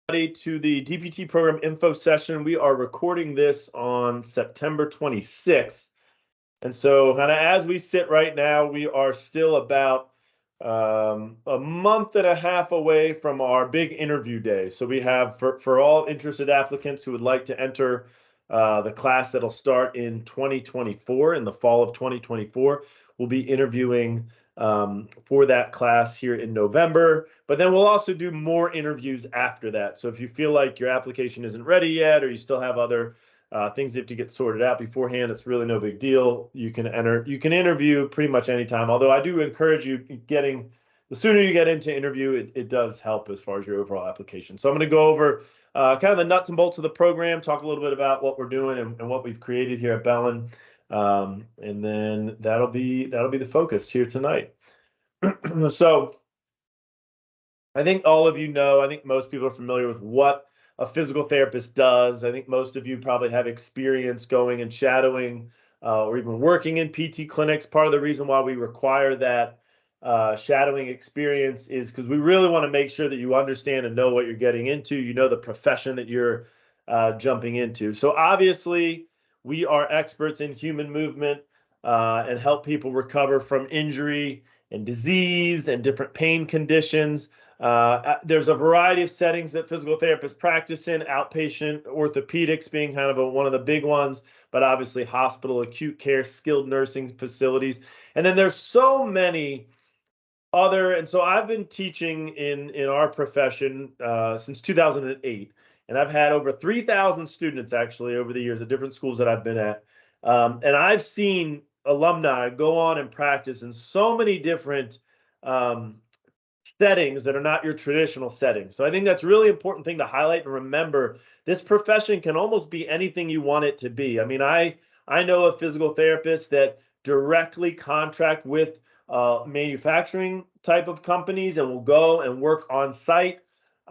To the DPT program info session. We are recording this on September 26th. And so kind of as we sit right now, we are still about a month and a half away from our big interview day. So we have for all interested applicants who would like to enter the class that'll start in 2024, in the fall of 2024, we'll be interviewing for that class here in November, but then we'll also do more interviews after that. So if you feel like your application isn't ready yet, or you still have other things you have to get sorted out beforehand, it's really no big deal. You can interview pretty much anytime. Although I do encourage you the sooner you get into interview, it does help as far as your overall application. So I'm going to go over kind of the nuts and bolts of the program, talk a little bit about what we're doing and what we've created here at Bellin. And then that'll be the focus here tonight. So I think all of you know, I think most people are familiar with what a physical therapist does. I think most of you probably have experience going and shadowing or even working in PT clinics. Part of the reason why we require that shadowing experience is because we really want to make sure that you understand and know what you're getting into. You know the profession that you're jumping into. So obviously, we are experts in human movement and help people recover from injury and disease and different pain conditions. There's a variety of settings that physical therapists practice in, outpatient orthopedics being kind of one of the big ones, but obviously hospital, acute care, skilled nursing facilities. And then there's so many other, and so I've been teaching in our profession since 2008. And I've had over 3,000 students actually over the years at different schools that I've been at. And I've seen alumni go on and practice in so many different settings that are not your traditional settings. So I think that's a really important thing to highlight and remember. This profession can almost be anything you want it to be. I mean, I know of physical therapists that directly contract with manufacturing type of companies and will go and work on site.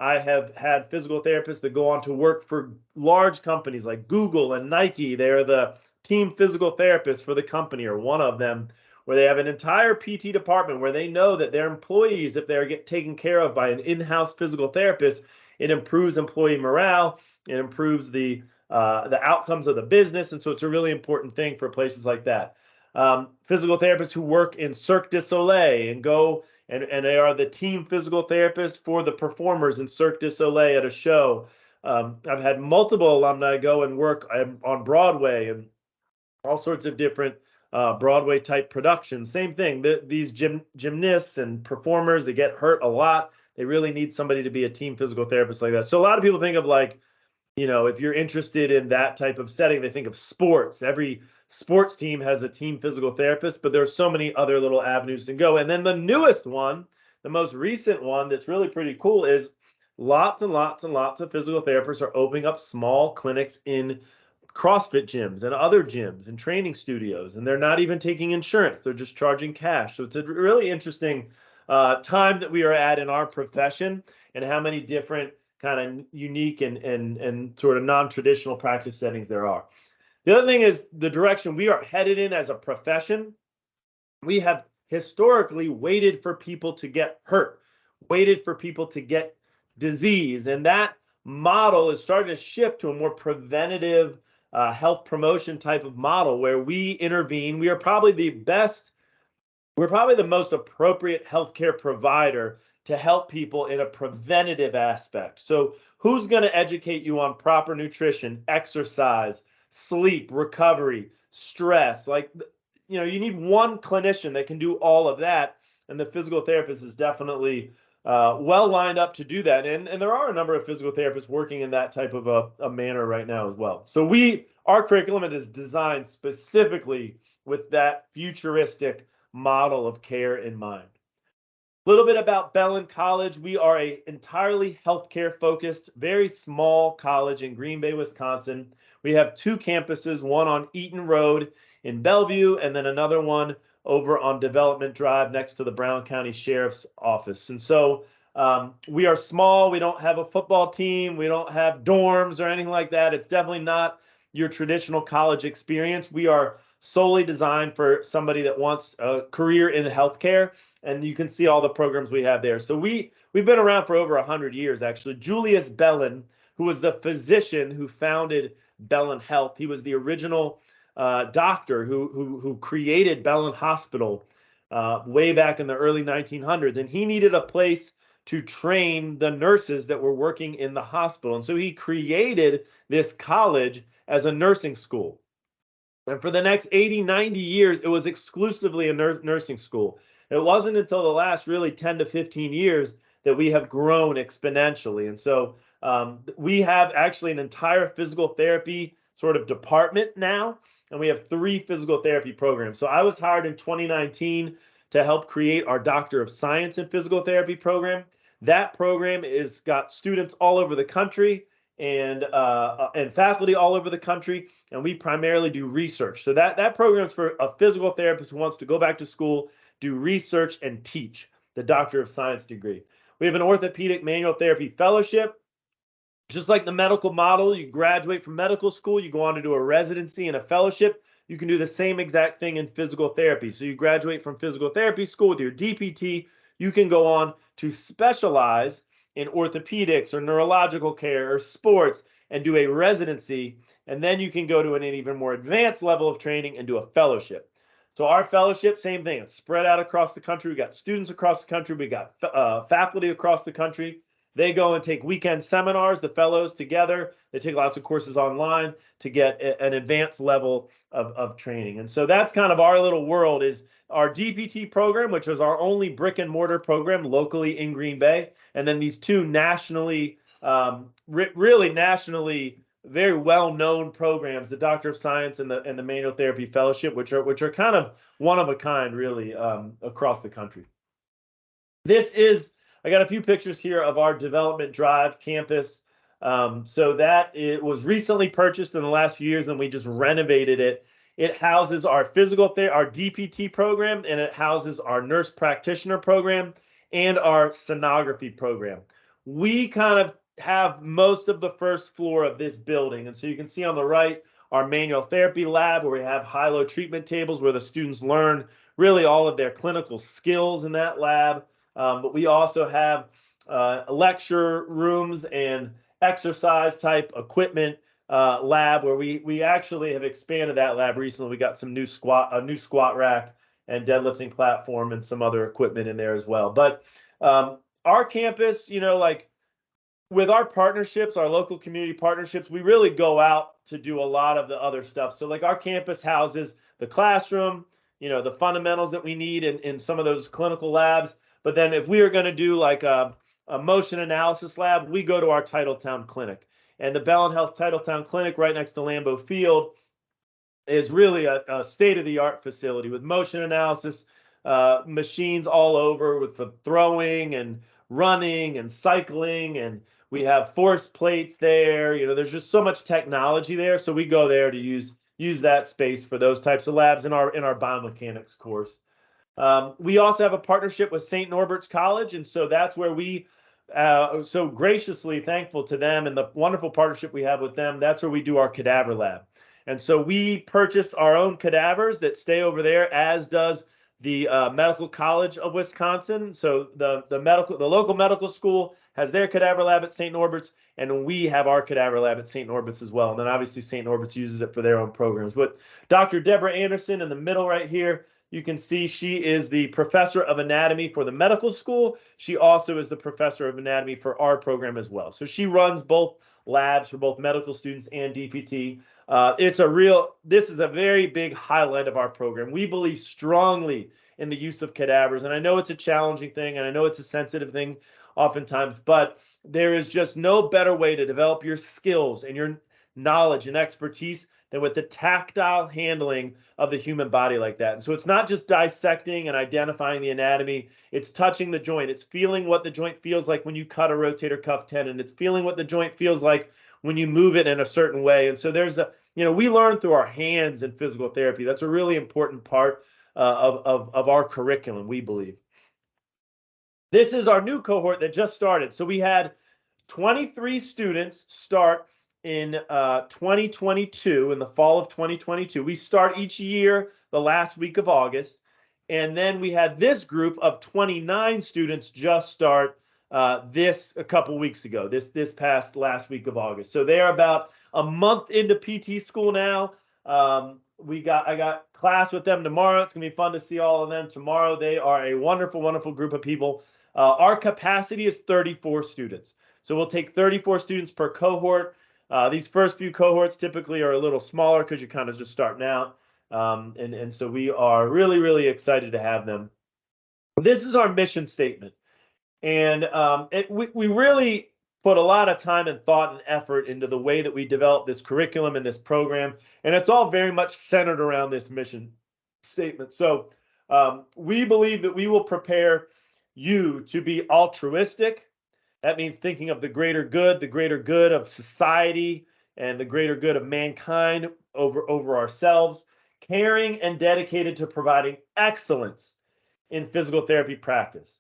I have had physical therapists that go on to work for large companies like Google and Nike. They're the team physical therapist for the company, or one of them, where they have an entire PT department where they know that their employees, if they're taken care of by an in-house physical therapist, it improves employee morale, it improves the outcomes of the business. And so it's a really important thing for places like that. Physical therapists who work in Cirque du Soleil and go and they are the team physical therapists for the performers in Cirque du Soleil at a show. I've had multiple alumni go and work on Broadway and all sorts of different Broadway type productions. Same thing. These gymnasts and performers, they get hurt a lot. They really need somebody to be a team physical therapist like that. So a lot of people think of like, you know, if you're interested in that type of setting, they think of sports. Every sports team has a team physical therapist, but there's so many other little avenues to go. And then the newest one, the most recent one that's really pretty cool is lots and lots and lots of physical therapists are opening up small clinics in CrossFit gyms and other gyms and training studios. And they're not even taking insurance. They're just charging cash. So it's a really interesting time that we are at in our profession, and how many different kind of unique and sort of non-traditional practice settings there are. The other thing is the direction we are headed in as a profession. We have historically waited for people to get hurt, waited for people to get disease. And that model is starting to shift to a more preventative health promotion type of model where we intervene. We are probably we're probably the most appropriate healthcare provider to help people in a preventative aspect. So who's going to educate you on proper nutrition, exercise, sleep, recovery, stress? Like, you know, you need one clinician that can do all of that. And the physical therapist is definitely well lined up to do that. And there are a number of physical therapists working in that type of a manner right now as well. So our curriculum is designed specifically with that futuristic model of care in mind. A little bit about Bellin College. We are an entirely healthcare focused, very small college in Green Bay, Wisconsin. We have two campuses, one on Eaton Road in Bellevue, and then another one over on Development Drive next to the Brown County Sheriff's Office. And so we are small. We don't have a football team. We don't have dorms or anything like that. It's definitely not your traditional college experience. We are solely designed for somebody that wants a career in healthcare, and you can see all the programs we have there. So we we've been around for over 100 years, actually. Julius Bellin, who was the physician who founded Bellin Health, he was the original doctor who created Bellin Hospital way back in the early 1900s, and he needed a place to train the nurses that were working in the hospital. And so he created this college as a nursing school. And for the next 80, 90 years, it was exclusively a nursing school. It wasn't until the last really 10 to 15 years that we have grown exponentially. And so we have actually an entire physical therapy sort of department now, and we have 3 physical therapy programs. So I was hired in 2019 to help create our Doctor of Science in Physical Therapy program. That program is got students all over the country and faculty all over the country, and we primarily do research. So that program is for a physical therapist who wants to go back to school, do research, and teach the Doctor of Science degree. We have an orthopedic manual therapy fellowship. Just like the medical model, you graduate from medical school, you go on to do a residency and a fellowship. You can do the same exact thing in physical therapy. So you graduate from physical therapy school with your DPT, you can go on to specialize in orthopedics or neurological care or sports and do a residency, and then you can go to an even more advanced level of training and do a fellowship. So our fellowship, same thing. It's spread out across the country. We got students across the country. We got faculty across the country. They go and take weekend seminars, the fellows together. They take lots of courses online to get an advanced level of training. And so that's kind of our little world, is our DPT program, which is our only brick and mortar program locally in Green Bay. And then these 2 nationally, really nationally very well-known programs, the Doctor of Science and the Manual Therapy Fellowship, which are kind of one of a kind, really, across the country. I got a few pictures here of our Development Drive campus. So that it was recently purchased in the last few years, and we just renovated it. It houses our our DPT program, and it houses our nurse practitioner program and our sonography program. We kind of have most of the first floor of this building. And so you can see on the right, our manual therapy lab, where we have high-low treatment tables where the students learn really all of their clinical skills in that lab. But we also have lecture rooms and exercise type equipment lab where we actually have expanded that lab recently. We got some a new squat rack and deadlifting platform and some other equipment in there as well. But our campus, like with our partnerships, our local community partnerships, we really go out to do a lot of the other stuff. So like our campus houses the classroom, the fundamentals that we need in some of those clinical labs. But then if we are going to do like a motion analysis lab, we go to our Titletown Clinic. And the Bellin Health Titletown Clinic right next to Lambeau Field is really a state-of-the-art facility with motion analysis machines all over with throwing and running and cycling, and we have force plates there. There's just so much technology there. So we go there to use that space for those types of labs in our biomechanics course. We also have a partnership with St. Norbert's College, and so that's where we so graciously thankful to them and the wonderful partnership we have with them. That's where we do our cadaver lab. And so we purchase our own cadavers that stay over there, as does the Medical College of Wisconsin. So the local medical school has their cadaver lab at St. Norbert's, and we have our cadaver lab at St. Norbert's as well. And then obviously St. Norbert's uses it for their own programs. But Dr. Deborah Anderson in the middle right here, you can see she is the professor of anatomy for the medical school. She also is the professor of anatomy for our program as well. So she runs both labs for both medical students and DPT. This is a very big highlight of our program. We believe strongly in the use of cadavers, and I know it's a challenging thing, and I know it's a sensitive thing oftentimes, but there is just no better way to develop your skills and your knowledge and expertise than with the tactile handling of the human body like that. And so it's not just dissecting and identifying the anatomy, it's touching the joint. It's feeling what the joint feels like when you cut a rotator cuff tendon. It's feeling what the joint feels like when you move it in a certain way. And so we learn through our hands in physical therapy. That's a really important part of our curriculum, we believe. This is our new cohort that just started. So we had 23 students start in 2022, in the fall of 2022. We start each year the last week of August. And then we had this group of 29 students just start this a couple weeks ago, this past last week of August. So they are about a month into PT school now. I got class with them tomorrow. It's gonna be fun to see all of them tomorrow. They are a wonderful, wonderful group of people. Our capacity is 34 students. So we'll take 34 students per cohort. These first few cohorts typically are a little smaller because you're kind of just starting out. And so we are really, really excited to have them. This is our mission statement. And we really put a lot of time and thought and effort into the way that we develop this curriculum and this program. And it's all very much centered around this mission statement. So we believe that we will prepare you to be altruistic. That means thinking of the greater good of society and the greater good of mankind over ourselves, caring and dedicated to providing excellence in physical therapy practice.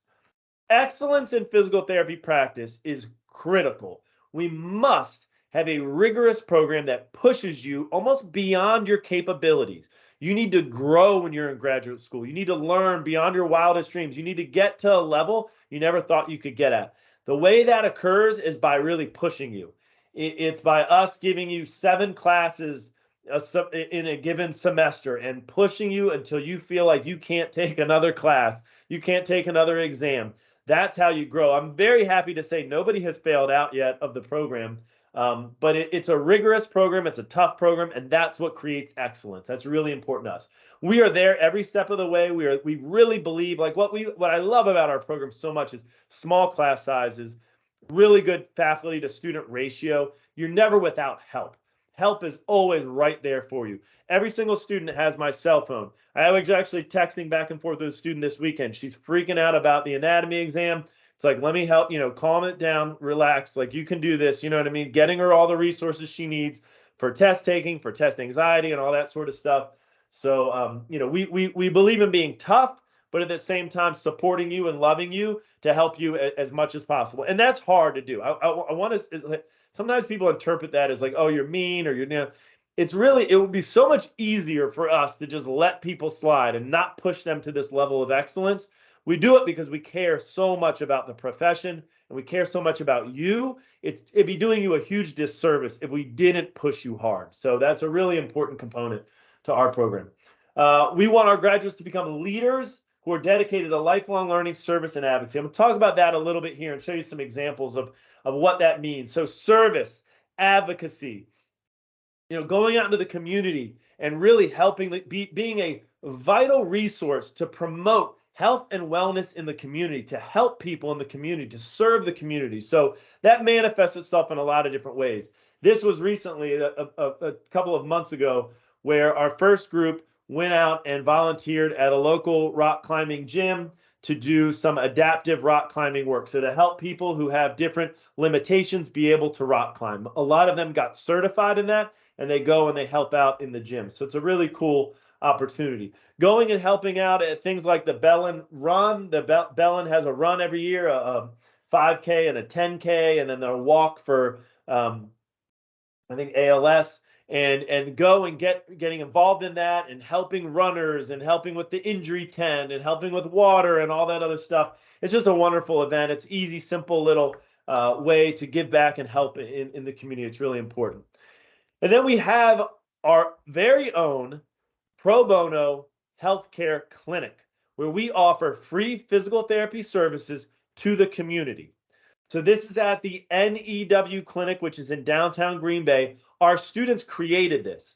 Excellence in physical therapy practice is critical. We must have a rigorous program that pushes you almost beyond your capabilities. You need to grow when you're in graduate school. You need to learn beyond your wildest dreams. You need to get to a level you never thought you could get at. The way that occurs is by really pushing you. It's by us giving you 7 classes in a given semester and pushing you until you feel like you can't take another class, you can't take another exam. That's how you grow. I'm very happy to say nobody has failed out yet of the program, but it's a rigorous program. It's a tough program, and that's what creates excellence. That's really important to us. We are there every step of the way. We really believe, like what I love about our program so much is small class sizes, really good faculty to student ratio. You're never without help. Help is always right there for you. Every single student has my cell phone. I was actually texting back and forth with a student this weekend. She's freaking out about the anatomy exam. It's like, let me help, calm it down, relax. Like, you can do this, you know what I mean? Getting her all the resources she needs for test taking, for test anxiety and all that sort of stuff. So, we believe in being tough, but at the same time, supporting you and loving you to help you as much as possible. And that's hard to do. I want to, sometimes people interpret that as like, oh, you're mean or it would be so much easier for us to just let people slide and not push them to this level of excellence. We do it because we care so much about the profession and we care so much about you. It'd be doing you a huge disservice if we didn't push you hard. So that's a really important component to our program. We want our graduates to become leaders who are dedicated to lifelong learning, service, and advocacy. I'm going to talk about that a little bit here and show you some examples of what that means. So service, advocacy, going out into the community and really helping, being a vital resource to promote health and wellness in the community, to help people in the community, to serve the community. So that manifests itself in a lot of different ways. This was recently, a couple of months ago, where our first group went out and volunteered at a local rock climbing gym to do some adaptive rock climbing work. So to help people who have different limitations be able to rock climb. A lot of them got certified in that, and they go and they help out in the gym. So it's a really cool opportunity. Going and helping out at things like the Bellin Run. The Bellin has a run every year, a 5K and a 10K, and then they'll walk for, I think, ALS. And go and getting involved in that and helping runners and helping with the injury tent and helping with water and all that other stuff. It's just a wonderful event. It's easy, simple little way to give back and help in the community. It's really important. And then we have our very own pro bono healthcare clinic where we offer free physical therapy services to the community. So this is at the NEW clinic, which is in downtown Green Bay. Our students created this.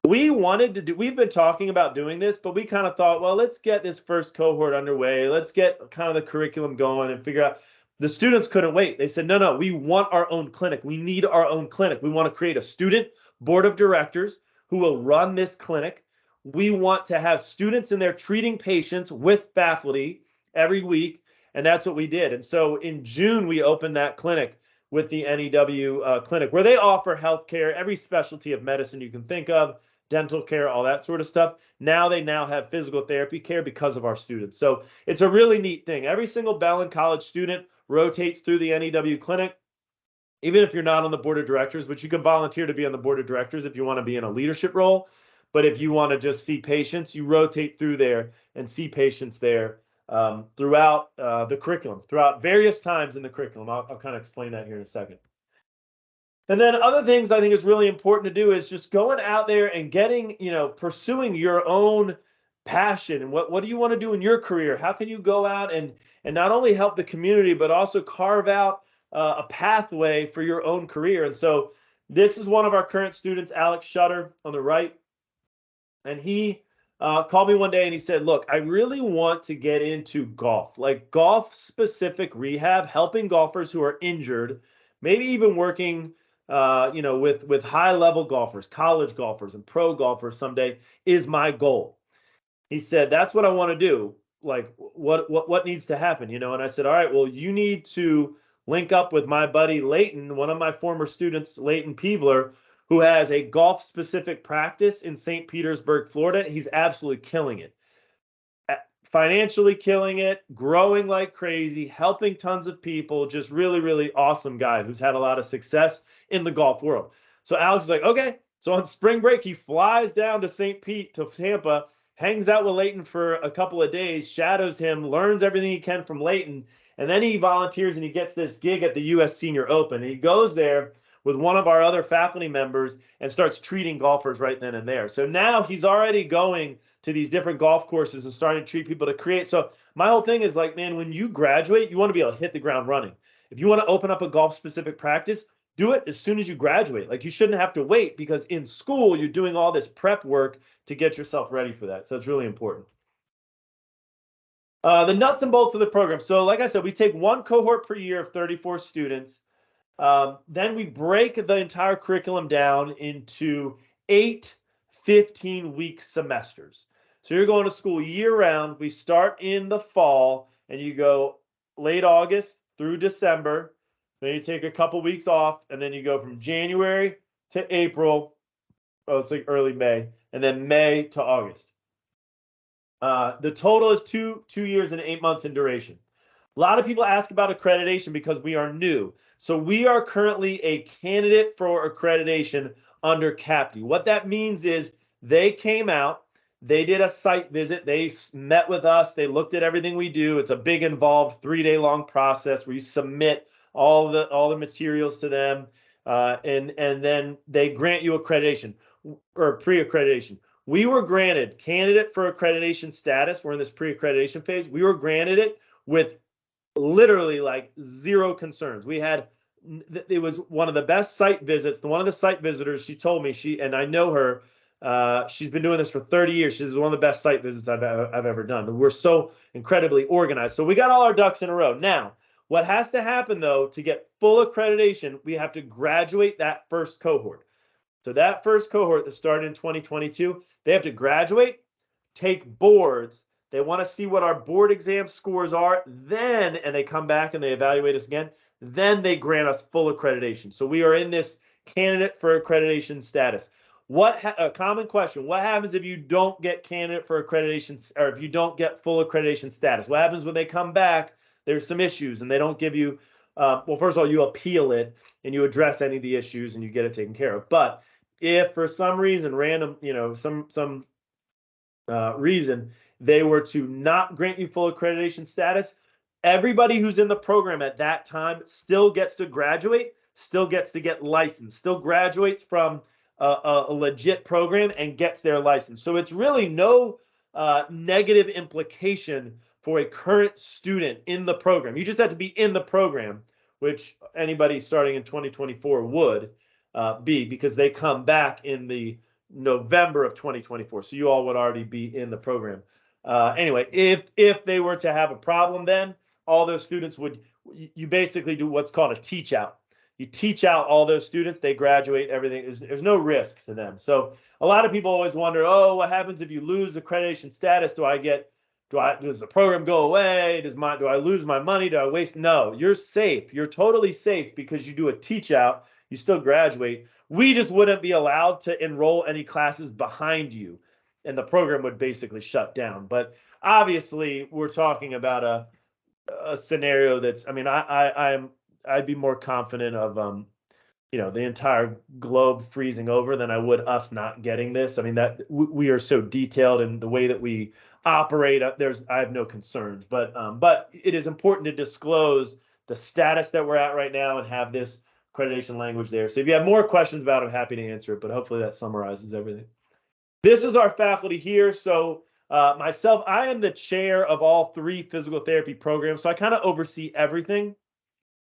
We've been talking about doing this, but we kind of thought, well, let's get this first cohort underway. Let's get kind of the curriculum going and figure out. The students couldn't wait. They said, no, we want our own clinic. We need our own clinic. We want to create a student board of directors who will run this clinic. We want to have students in there treating patients with faculty every week. And that's what we did. And so in June, we opened that clinic with the NEW clinic, where they offer healthcare, every specialty of medicine you can think of, dental care, all that sort of stuff. Now they have physical therapy care because of our students. So it's a really neat thing. Every single Bellin College student rotates through the NEW clinic, even if you're not on the board of directors, which you can volunteer to be on the board of directors if you want to be in a leadership role. But if you want to just see patients, you rotate through there and see patients there throughout the curriculum, throughout various times in the curriculum. I'll kind of explain that here in a second. And then other things I think is really important to do is just going out there and getting, pursuing your own passion and what do you want to do in your career? How can you go out and not only help the community, but also carve out a pathway for your own career? And so this is one of our current students, Alex Shutter on the right. And he called me one day and he said, look, I really want to get into golf, like golf specific rehab, helping golfers who are injured, maybe even working with high level golfers, college golfers and pro golfers someday is my goal. He said, that's what I want to do. Like what needs to happen, And I said, all right, well, you need to link up with my buddy Leighton, one of my former students, Leighton Peevler, who has a golf specific practice in St. Petersburg, Florida. He's absolutely killing it. Financially killing it, growing like crazy, helping tons of people, just really, really awesome guy who's had a lot of success in the golf world. So Alex is like, okay. So on spring break, he flies down to St. Pete, to Tampa, hangs out with Leighton for a couple of days, shadows him, learns everything he can from Leighton, and then he volunteers and he gets this gig at the U.S. Senior Open. And he goes there with one of our other faculty members and starts treating golfers right then and there. So now he's already going to these different golf courses and starting to treat people to create. So my whole thing is like, man, when you graduate, you want to be able to hit the ground running. If you want to open up a golf specific practice, do it as soon as you graduate. Like you shouldn't have to wait because in school, you're doing all this prep work to get yourself ready for that. So it's really important. The nuts and bolts of the program. So like I said, we take one cohort per year of 34 students. Then we break the entire curriculum down into 8 15-week semesters. So you're going to school year round. We start in the fall and you go late August through December. Then you take a couple weeks off and then you go from January to April. Oh, it's like early May, and then May to August. The total is two years and 8 months in duration. A lot of people ask about accreditation because we are new. So we are currently a candidate for accreditation under CAPTI. What that means is they came out, they did a site visit, they met with us, they looked at everything we do. It's a big, involved 3-day-long process where you submit all the materials to them, and then they grant you accreditation or pre-accreditation. We were granted candidate for accreditation status. We're in this pre-accreditation phase. We were granted it with literally like zero concerns. We had, it was one of the best site visits. One of the site visitors, she told me, and I know her, she's been doing this for 30 years. She's one of the best site visits I've ever done. We're so incredibly organized. So we got all our ducks in a row. Now, what has to happen though, to get full accreditation, we have to graduate that first cohort. So that first cohort that started in 2022, they have to graduate, take boards. They want to see what our board exam scores are. Then, and they come back and they evaluate us again. Then they grant us full accreditation. So we are in this candidate for accreditation status. A common question, what happens if you don't get candidate for accreditation, or if you don't get full accreditation status? What happens when they come back? There's some issues and they don't give you, well, first of all, you appeal it and you address any of the issues and you get it taken care of. But if for some reason, random, some reason, they were to not grant you full accreditation status, everybody who's in the program at that time still gets to graduate, still gets to get licensed, still graduates from a legit program and gets their license. So it's really no negative implication for a current student in the program. You just have to be in the program, which anybody starting in 2024 would be, because they come back in the November of 2024. So you all would already be in the program. Anyway, if they were to have a problem, then all those students you basically do what's called a teach out. You teach out all those students, they graduate, everything. There's no risk to them. So a lot of people always wonder, oh, what happens if you lose accreditation status? Does the program go away? Do I lose my money? Do I waste? No, you're safe. You're totally safe because you do a teach out. You still graduate. We just wouldn't be allowed to enroll any classes behind you, and the program would basically shut down. But obviously, we're talking about a scenario that's, I mean, I'd be more confident of the entire globe freezing over than I would us not getting this. I mean, that we are so detailed in the way that we operate. I have no concerns, but it is important to disclose the status that we're at right now and have this accreditation language there. So if you have more questions about it, I'm happy to answer it, but hopefully that summarizes everything. This is our faculty here. So myself, I am the chair of all 3 physical therapy programs. So I kind of oversee everything.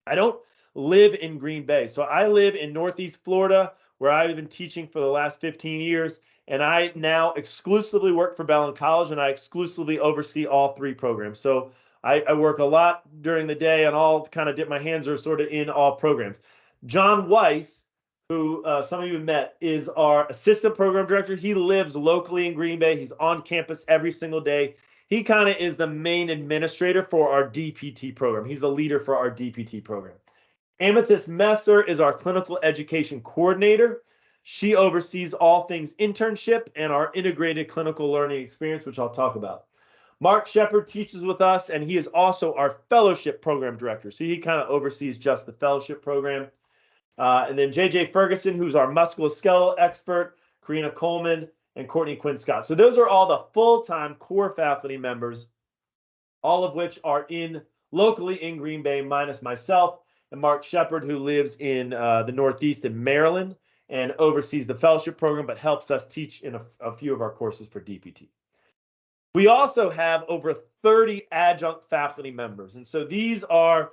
I don't live in Green Bay. So I live in Northeast Florida, where I've been teaching for the last 15 years. And I now exclusively work for Bellin College, and I exclusively oversee all 3 programs. So I work a lot during the day and all kind of dip my hands are sort of in all programs. John Weiss, who some of you have met, is our assistant program director. He lives locally in Green Bay. He's on campus every single day. He kind of is the main administrator for our DPT program. He's the leader for our DPT program. Amethyst Messer is our clinical education coordinator. She oversees all things internship and our integrated clinical learning experience, which I'll talk about. Mark Shepard teaches with us, and he is also our fellowship program director. So he kind of oversees just the fellowship program. And then JJ Ferguson, who's our musculoskeletal expert, Karina Coleman, and Courtney Quinn Scott. So those are all the full-time core faculty members, all of which are locally in Green Bay, minus myself and Mark Shepard, who lives in the Northeast in Maryland and oversees the fellowship program, but helps us teach in a few of our courses for DPT. We also have over 30 adjunct faculty members. And so these are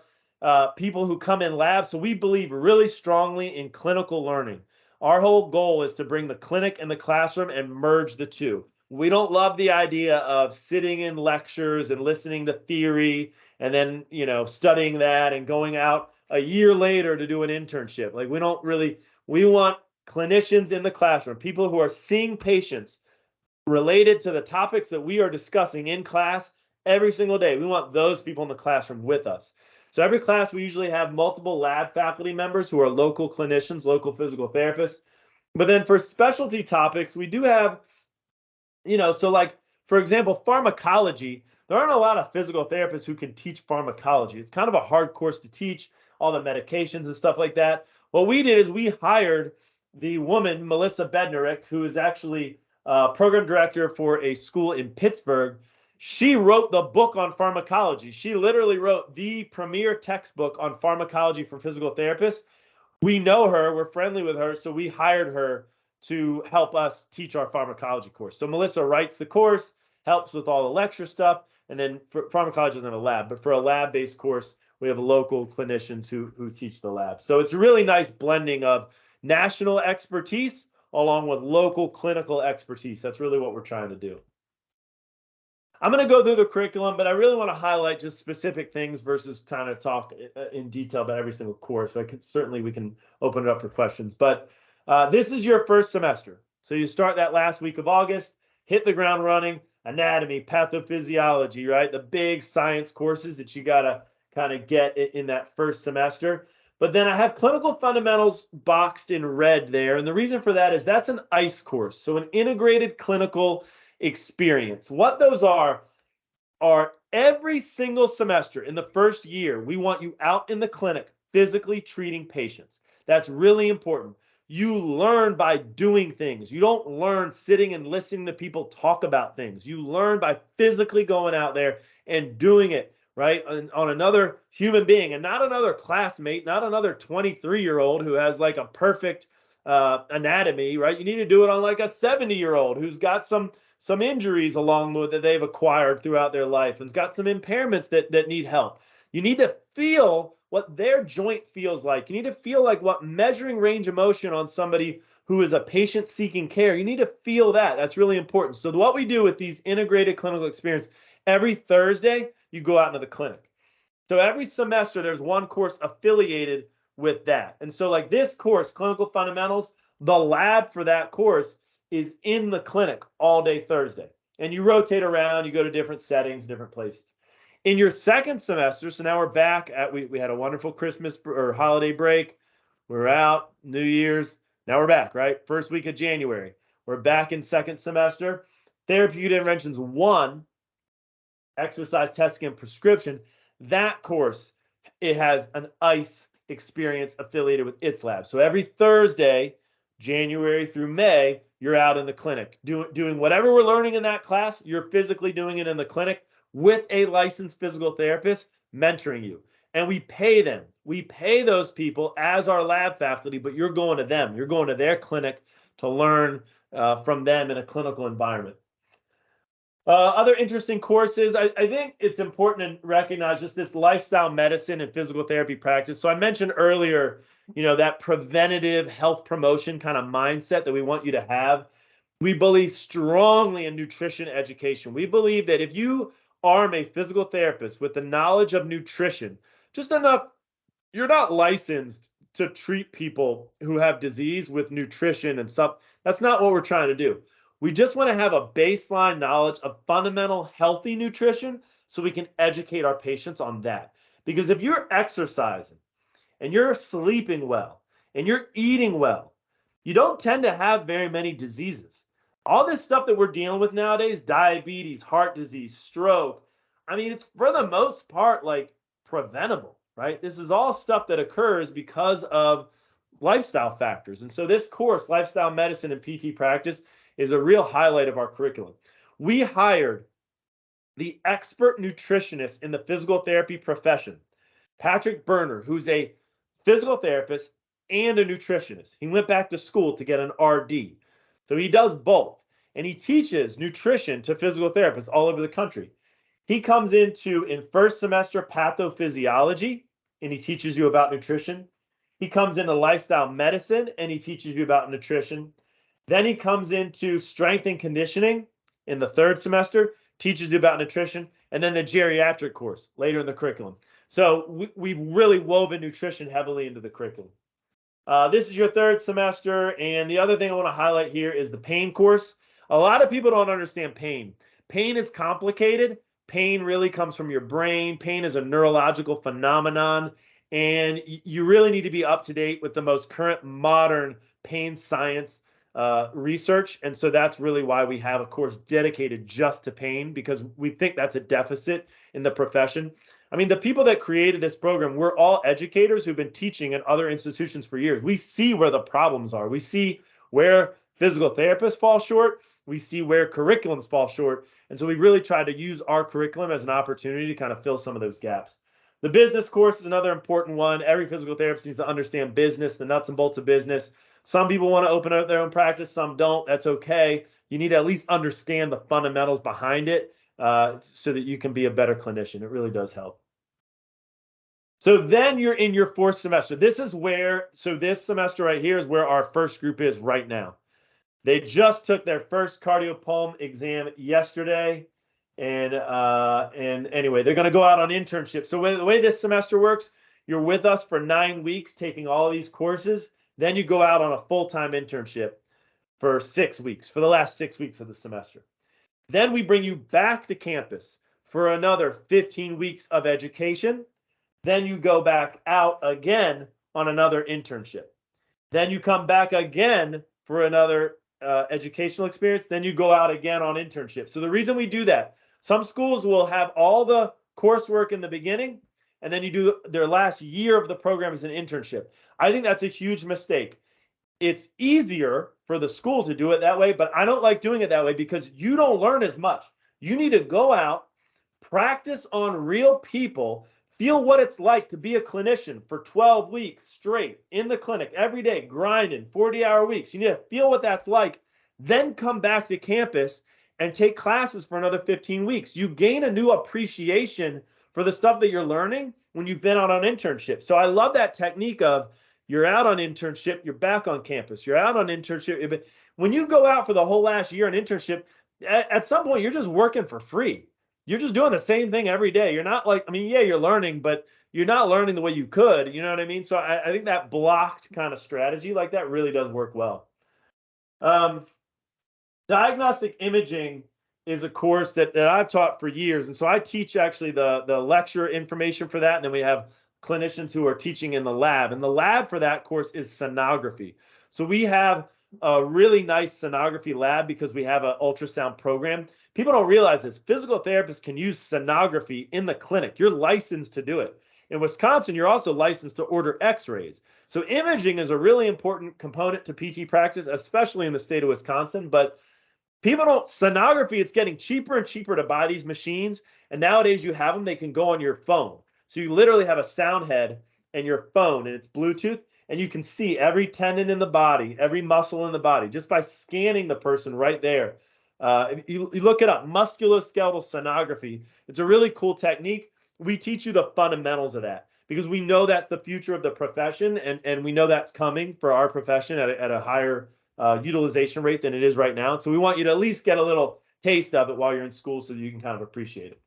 people who come in lab. So we believe really strongly in clinical learning. Our whole goal is to bring the clinic and the classroom and merge the two. We don't love the idea of sitting in lectures and listening to theory and then, studying that and going out a year later to do an internship. Like we want clinicians in the classroom, people who are seeing patients related to the topics that we are discussing in class every single day. We want those people in the classroom with us. So every class, we usually have multiple lab faculty members who are local clinicians, local physical therapists. But then for specialty topics, we do have, so like, for example, pharmacology, there aren't a lot of physical therapists who can teach pharmacology. It's kind of a hard course to teach, all the medications and stuff like that. What we did is we hired the woman, Melissa Bednarek, who is actually program director for a school in Pittsburgh. She wrote the book on pharmacology. She literally wrote the premier textbook on pharmacology for physical therapists. We know her, we're friendly with her, so we hired her to help us teach our pharmacology course. So Melissa writes the course, helps with all the lecture stuff, and then for pharmacology isn't a lab, but for a lab-based course, we have local clinicians who teach the lab. So it's a really nice blending of national expertise along with local clinical expertise. That's really what we're trying to do. I'm going to go through the curriculum, but I really want to highlight just specific things versus trying to talk in detail about every single course. So certainly we can open it up for questions. But this is your first semester. So you start that last week of August, hit the ground running, anatomy, pathophysiology, right? The big science courses that you got to kind of get in that first semester. But then I have clinical fundamentals boxed in red there. And the reason for that is that's an ICE course. So an integrated clinical experience. What those are every single semester in the first year, we want you out in the clinic physically treating patients. That's really important. You learn by doing things. You don't learn sitting and listening to people talk about things. You learn by physically going out there and doing it, right, on another human being and not another classmate, not another 23-year-old who has like a perfect anatomy, right? You need to do it on like a 70-year-old who's got some injuries along with that they've acquired throughout their life and's got some impairments that need help. You need to feel what their joint feels like. You need to feel like what measuring range of motion on somebody who is a patient seeking care. You need to feel that. That's really important. So what we do with these integrated clinical experience, every Thursday, you go out into the clinic. So every semester, there's one course affiliated with that. And so like this course, Clinical Fundamentals, the lab for that course is in the clinic all day Thursday. And you rotate around, you go to different settings, different places. In your second semester, so now we're back at, we had a wonderful Christmas or holiday break. We're out, New Year's. Now we're back, right? First week of January. We're back in second semester. Therapeutic Interventions 1, Exercise Testing and Prescription. That course, it has an ICE experience affiliated with its lab. So every Thursday, January through May, you're out in the clinic. Doing whatever we're learning in that class, you're physically doing it in the clinic with a licensed physical therapist mentoring you. And we pay them. We pay those people as our lab faculty, but you're going to them. You're going to their clinic to learn from them in a clinical environment. Other interesting courses, I think it's important to recognize just this lifestyle medicine and physical therapy practice. So I mentioned earlier, that preventative health promotion kind of mindset that we want you to have. We believe strongly in nutrition education. We believe that if you arm a physical therapist with the knowledge of nutrition, just enough, you're not licensed to treat people who have disease with nutrition and stuff. That's not what we're trying to do. We just want to have a baseline knowledge of fundamental healthy nutrition so we can educate our patients on that. Because if you're exercising and you're sleeping well and you're eating well, you don't tend to have very many diseases. All this stuff that we're dealing with nowadays, diabetes, heart disease, stroke, I mean, it's for the most part like preventable, right? This is all stuff that occurs because of lifestyle factors. And so this course, Lifestyle Medicine and PT Practice, is a real highlight of our curriculum. We hired the expert nutritionist in the physical therapy profession, Patrick Berner, who's a physical therapist and a nutritionist. He went back to school to get an RD. So he does both. And he teaches nutrition to physical therapists all over the country. He comes in first semester pathophysiology, and he teaches you about nutrition. He comes into lifestyle medicine, and he teaches you about nutrition. Then he comes into strength and conditioning in the third semester, teaches you about nutrition, and then the geriatric course later in the curriculum. So we've really woven nutrition heavily into the curriculum. This is your third semester, and the other thing I want to highlight here is the pain course. A lot of people don't understand pain. Pain is complicated. Pain really comes from your brain. Pain is a neurological phenomenon, and you really need to be up to date with the most current modern pain science research. And so that's really why we have a course dedicated just to pain, because we think that's a deficit in the profession. I mean, the people that created this program, we're all educators who've been teaching in other institutions for years. We see where the problems are. We see where physical therapists fall short. We see where curriculums fall short. And so we really try to use our curriculum as an opportunity to kind of fill some of those gaps. The business course is another important one. Every physical therapist needs to understand business, the nuts and bolts of business. Some people want to open up their own practice, some don't. That's okay. You need to at least understand the fundamentals behind it so that you can be a better clinician. It really does help. So then you're in your fourth semester. This semester right here is where our first group is right now. They just took their first cardiopulm exam yesterday. And anyway, they're going to go out on internships. So the way this semester works, you're with us for 9 weeks taking all of these courses. Then you go out on a full-time internship for 6 weeks, for the last 6 weeks of the semester. Then we bring you back to campus for another 15 weeks of education. Then you go back out again on another internship. Then you come back again for another educational experience. Then you go out again on internship. So the reason we do that, some schools will have all the coursework in the beginning, and then you do their last year of the program as an internship. I think that's a huge mistake. It's easier for the school to do it that way, but I don't like doing it that way because you don't learn as much. You need to go out, practice on real people, feel what it's like to be a clinician for 12 weeks straight in the clinic every day, grinding 40-hour weeks. You need to feel what that's like, then come back to campus and take classes for another 15 weeks. You gain a new appreciation for the stuff that you're learning when you've been out on internship. So I love that technique of you're out on internship, you're back on campus, you're out on internship. When you go out for the whole last year on internship, at some point you're just working for free. You're just doing the same thing every day. You're not like, I mean, yeah, you're learning, but you're not learning the way you could. You know what I mean? So I think that blocked kind of strategy like that really does work well. Diagnostic Imaging is a course that I've taught for years. And so I teach actually the lecture information for that. And then we have clinicians who are teaching in the lab. And the lab for that course is sonography. So we have a really nice sonography lab because we have an ultrasound program. People don't realize this. Physical therapists can use sonography in the clinic. You're licensed to do it. In Wisconsin, you're also licensed to order x-rays. So imaging is a really important component to PT practice, especially in the state of Wisconsin. But people don't, sonography, it's getting cheaper and cheaper to buy these machines. And nowadays you have them, they can go on your phone. So you literally have a sound head and your phone, and it's Bluetooth, and you can see every tendon in the body, every muscle in the body, just by scanning the person right there. You look it up, musculoskeletal sonography. It's a really cool technique. We teach you the fundamentals of that because we know that's the future of the profession, and we know that's coming for our profession at a higher utilization rate than it is right now. So we want you to at least get a little taste of it while you're in school so that you can kind of appreciate it.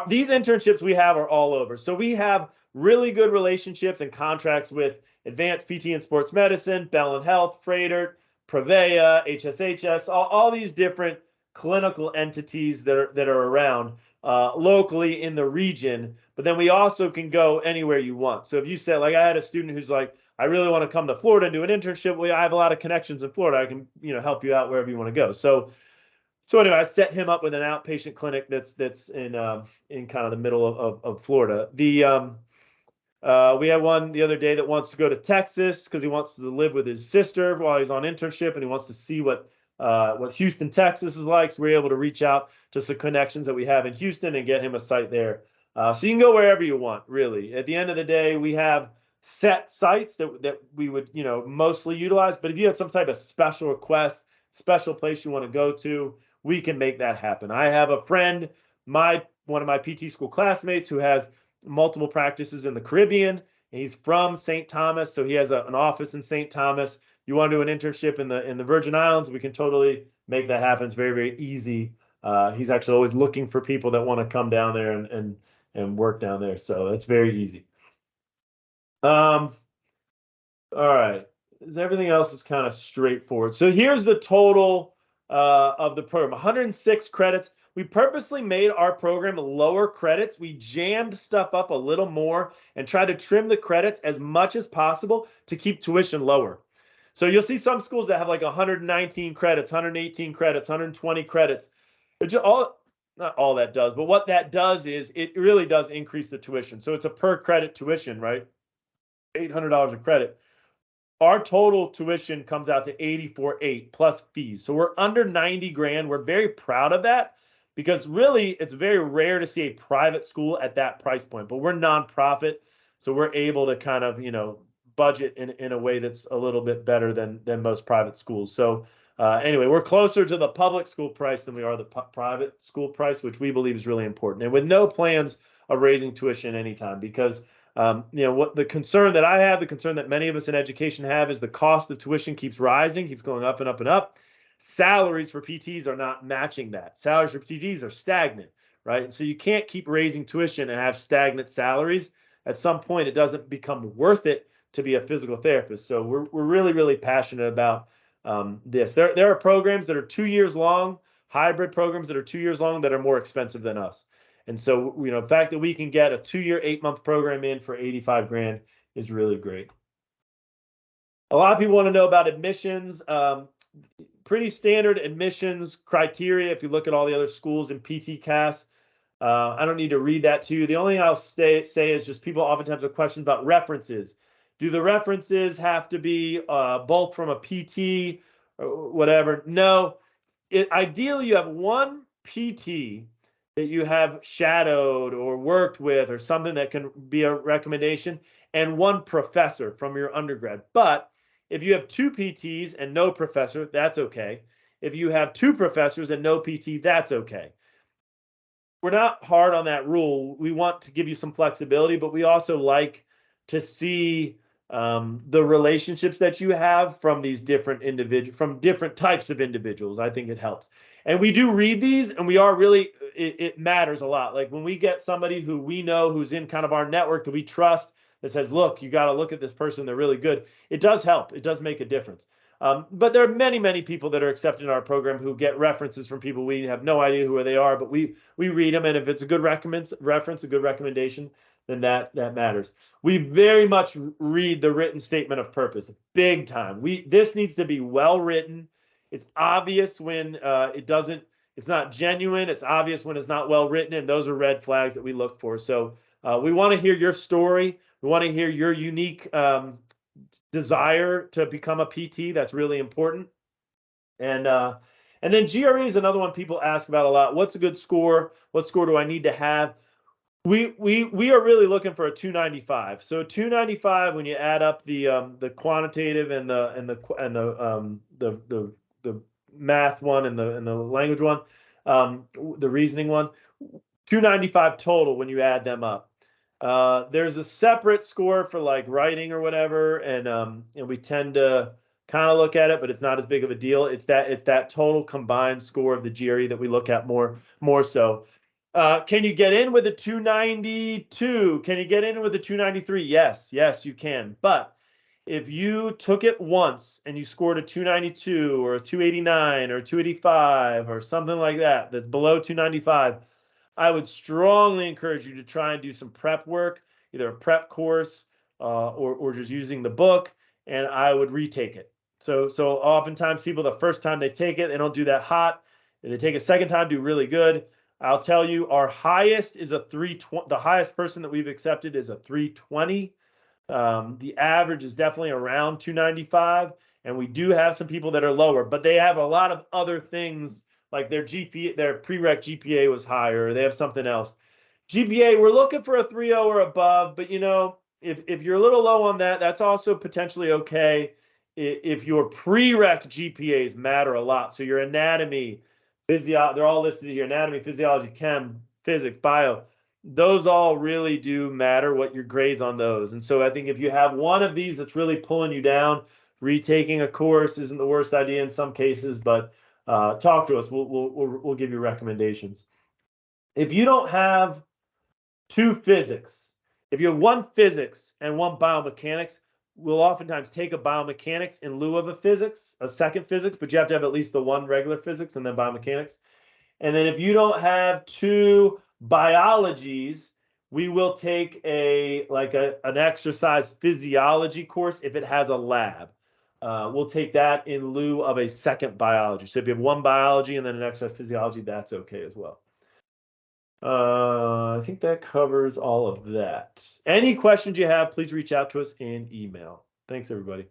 These internships we have are all over. So we have really good relationships and contracts with Advanced PT and Sports Medicine, Bellin Health, Freighter, Prevea, HSHS, all these different clinical entities that are around locally in the region. But then we also can go anywhere you want. So if you said, like I had a student who's like, I really want to come to Florida and do an internship. Well, I have a lot of connections in Florida. I can, help you out wherever you want to go. So anyway, I set him up with an outpatient clinic that's in kind of the middle of Florida. We had one the other day that wants to go to Texas because he wants to live with his sister while he's on internship, and he wants to see what Houston, Texas is like. So we're able to reach out to some connections that we have in Houston and get him a site there. So you can go wherever you want, really. At the end of the day, we have set sites that we would mostly utilize. But if you had some type of special request, special place you want to go to, we can make that happen. I have a friend, one of my PT school classmates, who has multiple practices in the Caribbean. He's from St. Thomas, so he has an office in St. Thomas. You want to do an internship in the Virgin Islands, we can totally make that happen. It's very, very easy. He's actually always looking for people that want to come down there and work down there, so it's very easy. All right. Everything else is kind of straightforward. So here's the total of the program, 106 credits. We purposely made our program lower credits. We jammed stuff up a little more and tried to trim the credits as much as possible to keep tuition lower. So you'll see some schools that have like 119 credits, 118 credits, 120 credits. Not all that does, but what that does is it really does increase the tuition. So it's a per credit tuition, right? $800 a credit. Our total tuition comes out to $84,800 plus fees. So we're under 90 grand. We're very proud of that because really it's very rare to see a private school at that price point, but we're nonprofit. So we're able to kind of, budget in a way that's a little bit better than most private schools. So anyway, we're closer to the public school price than we are the private school price, which we believe is really important. And with no plans of raising tuition anytime, because what the concern that I have, the concern that many of us in education have, is the cost of tuition keeps rising, keeps going up and up and up. Salaries for PTs are not matching that. Salaries for PTs are stagnant, right? So you can't keep raising tuition and have stagnant salaries. At some point, it doesn't become worth it to be a physical therapist. So we're really, really passionate about this. There are programs that are 2 years long, hybrid programs that are 2 years long that are more expensive than us. And so, the fact that we can get a 2-year, 8-month program in for 85 grand is really great. A lot of people want to know about admissions. Pretty standard admissions criteria if you look at all the other schools in PT-CAS. I don't need to read that to you. The only thing I'll say is just people oftentimes have questions about references. Do the references have to be both from a PT or whatever? No. Ideally, you have one PT that you have shadowed or worked with or something that can be a recommendation, and one professor from your undergrad. But if you have 2 PTs and no professor, that's okay. If you have 2 professors and no PT, that's okay. We're not hard on that rule. We want to give you some flexibility, but we also like to see the relationships that you have from these different from different types of individuals. I think it helps. And we do read these, and we are really, it matters a lot. Like when we get somebody who we know who's in kind of our network that we trust that says, look, you got to look at this person, they're really good. It does help. It does make a difference. But there are many, many people that are accepted in our program who get references from people we have no idea who they are, but we read them, and if it's a good reference, a good recommendation, then that matters. We very much read the written statement of purpose, big time. This needs to be well written. It's obvious when it's not genuine. It's obvious when it's not well written, and those are red flags that we look for. So We want to hear your story. We want to hear your unique desire to become a PT. That's really important. And then GRE is another one people ask about a lot. What's a good score? What score do I need to have? We are really looking for a 295. So 295 when you add up the quantitative and the math one and the language one, the reasoning one, 295 total when you add them up. There's a separate score for like writing or whatever, and we tend to kind of look at it, but it's not as big of a deal. It's that total combined score of the GRE that we look at more so. Can you get in with a 292? Can you get in with a 293? Yes, you can. But if you took it once and you scored a 292 or a 289 or 285 or something like that, that's below 295, I would strongly encourage you to try and do some prep work, either a prep course or just using the book, and I would retake it. So oftentimes people, the first time they take it, they don't do that hot. If they take a second time, do really good. I'll tell you, our highest is a 320. The highest person that we've accepted is a 320. The average is definitely around 295, and we do have some people that are lower, but they have a lot of other things, like their GPA, their prereq GPA was higher, or they have something else. GPA, we're looking for a 3.0 or above, but if you're a little low on that, that's also potentially okay. If your prereq GPAs matter a lot, so your anatomy, physio, they're all listed here: anatomy, physiology, chem, physics, bio. Those all really do matter, what your grades on those. And so I think if you have one of these that's really pulling you down, retaking a course isn't the worst idea in some cases, but talk to us. We'll give you recommendations. If you don't have two physics, if you have one physics and one biomechanics, we'll oftentimes take a biomechanics in lieu of a second physics, but you have to have at least the one regular physics and then biomechanics. And then if you don't have two biologies, we will take an exercise physiology course if it has a lab. We'll take that in lieu of a second biology. So if you have one biology and then an exercise physiology, that's okay as well. I think that covers all of that. Any questions you have, please reach out to us in email. Thanks, everybody.